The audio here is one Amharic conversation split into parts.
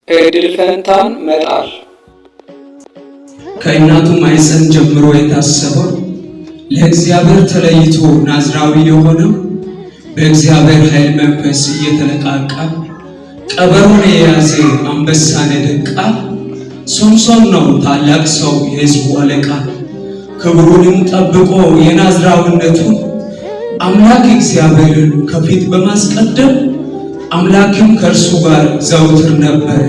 እድል ፈንታን መጣል ከእናቱ ማኅፀን ጀምሮ የታሰበው ለእግዚአብሔር ተለይቶ ናዝራዊ የሆነው በእግዚአብሔር ኃይል መንፈስ እየተነቃቃ ቀበሮን የያዘ አንበሳን የደቃ ሶምሶን ነው ታላቅ ሰው የሕዝቡ አለቃ። ክብሩንም ጠብቆ የናዝራዊነቱን አምላክ እግዚአብሔርን ከፊት በማስቀደም አምላክም ከእርሱ ጋር ዘውትር ነበር።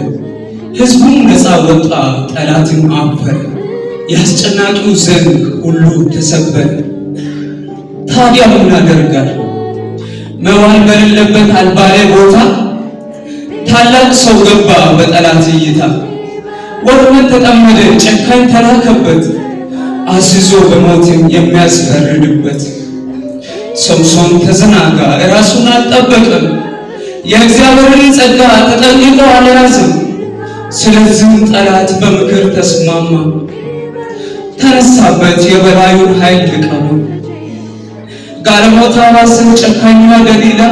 ሕዝቡም ነፃ ወጣ፣ ጠላትን አፈረ፣ ያስጨናቂው ዘንግ ሁሉ ተሰበረ። ታዲያ ምን ያደርጋል? መዋል በሌለበት አልባሌ ቦታ ታላቅ ሰው ገባ በጠላት እይታ። ወጥመድ ተጠመደ፣ ጨካኝ ተላከበት፣ አስይዞ በሞትም የሚያስፈርድበት። ሶምሶን ተዘናጋ፣ ራሱን አልጠበቀም፣ የእግዚአብሔርን ጸጋ ተጠንቅቆ አልያዘም። ስለዚህም ጠላት በምክር ተስማማ፣ ተነሳበት የበላዩን ኃይል ሊቀማ። ጋለሞታዋ ስም ጨካኟ ደሊላ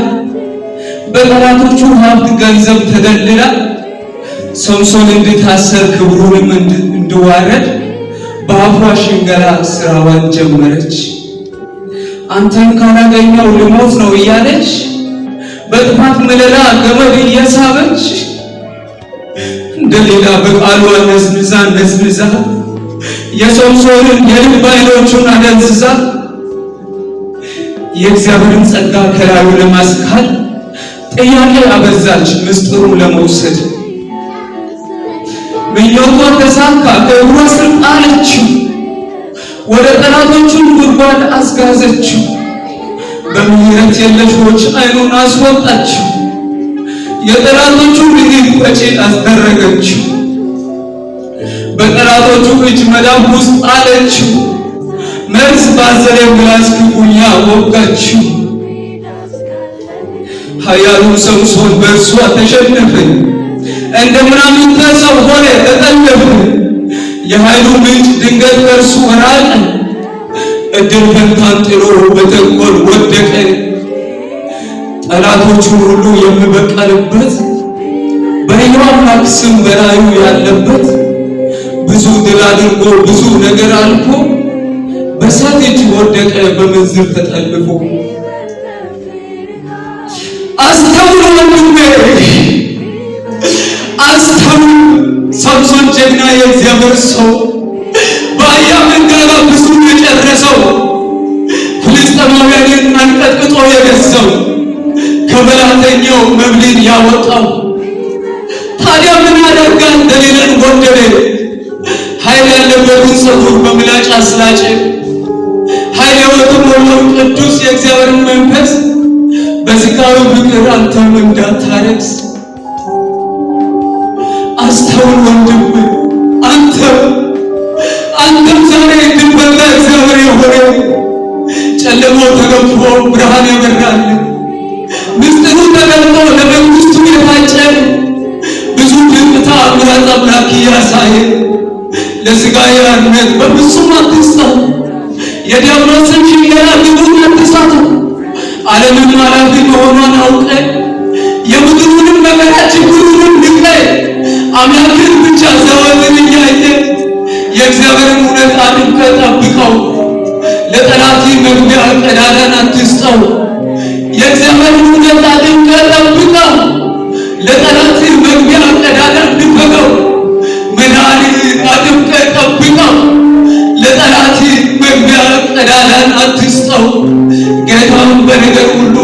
በጠላቶቹ ሀብት ገንዘብ ተደልላ ሶምሶን እንድታሰር ክብሩንም እንድዋረድ በአፏ ሽንገላ ስራዋን ጀመረች። አንተን ካላገኘው ልሞት ነው እያለች በጥፋት መለላ ገመድ እየሳበች ደሊላ በቃሏ ነዝንዛ የሶምሶንን የልብ ዓይኖቹን አደንዝዛ የእግዚአብሔርን ጸጋ ከላዩ ለማስካል ጥያቄ አበዛች ምስጢሩን ለመውሰድ። ምኞቷ ተሳካ፣ ከእግሯ ስር ጣለችው፣ ወደ ጠላቶቹን ጉድጓድ አስጋዘችው። በምሕረት የለሾች ዓይኑን አስወጣችው፣ የጠላቶቹን እግር ወጪ አስደረገችው። በጠላቶቹ እጅ መዳፍ ውስጥ አለችው፣ መርዝ ባዘለ ምላስ ክፉኛ ወጋችው። ኃያሉ ሶምሶን በእርሷ ተሸነፈ፣ እንደ ምናምንተ ሰው ሆነ ተጠለፈ። የኃይሉ ምንጭ ድንገት ከእርሱ ራቀ፣ እድል ፈንታን ጥሎ በተንኮል ወደቀ። ጠላቶቹን ሁሉ የሚበቀልበት በሕያው አምላክ ስም በላዩ ያለበት ብዙ ድል አድርጎ ብዙ ነገር አልፎ በእሳት እጅ ወደቀ በምንዝር ተጠልፎ። አስተውል ወንድሜ አስተውል፣ ሶምሶን ጀግና የእግዚአብሔር ሰው በአህያ መንጋጋ ብዙ የጨረሰው ፍልስጥኤማውያንን አንቀጥቅጦ የገዛው ከበላተኛው መብልን ያወጣው። ታዲያ ምን ያደርጋል? ደሊላን ወደደ፣ ኃይል ያለበትን ፀጉር በምላጭ አስላጨ። ኃይል የተሞላው ቅዱስ የእግዚአብሔርን መንፈስ በሥጋዊ ፍቅር አንተም እንዳታረክስ አስተውል ወንድም። አንተም ዛሬ ድንበላ እግዚአብሔር የሆነ ጨለማው ተገፎ ብርሃን ያበራል፣ ምስጢሩ ተገልጦ ለመንግሥቱ የታጨ ብዙ ድንቅ ተአምራት አምላክ እያሳየ ለሥጋ ያርነት በፍጹም አትስጠው። የዲያብሎስን ሽንገላ ግቡን አትሳተው። ዓለምን ኃላፊ መሆኗን አውቀ የምድሩንም መከራ ችግሩንም ንቀ አምላክን ብቻ ዘወትር እያየ የእግዚአብሔርን እውነት አድምቀህ ጠብቀው። ለጠላት መግቢያ ቀዳዳን አትስጠው። የእግዚአብሔርን እውነት አድምቀህ ጠብቀው። ለጠላት መግቢያ ቀዳዳን ንፈገው። መድኃኒት አድምቀህ ጠብቀው። ለጠላት መግቢያ ቀዳዳን አትስጠው። ጌታን በነገር ሁሉ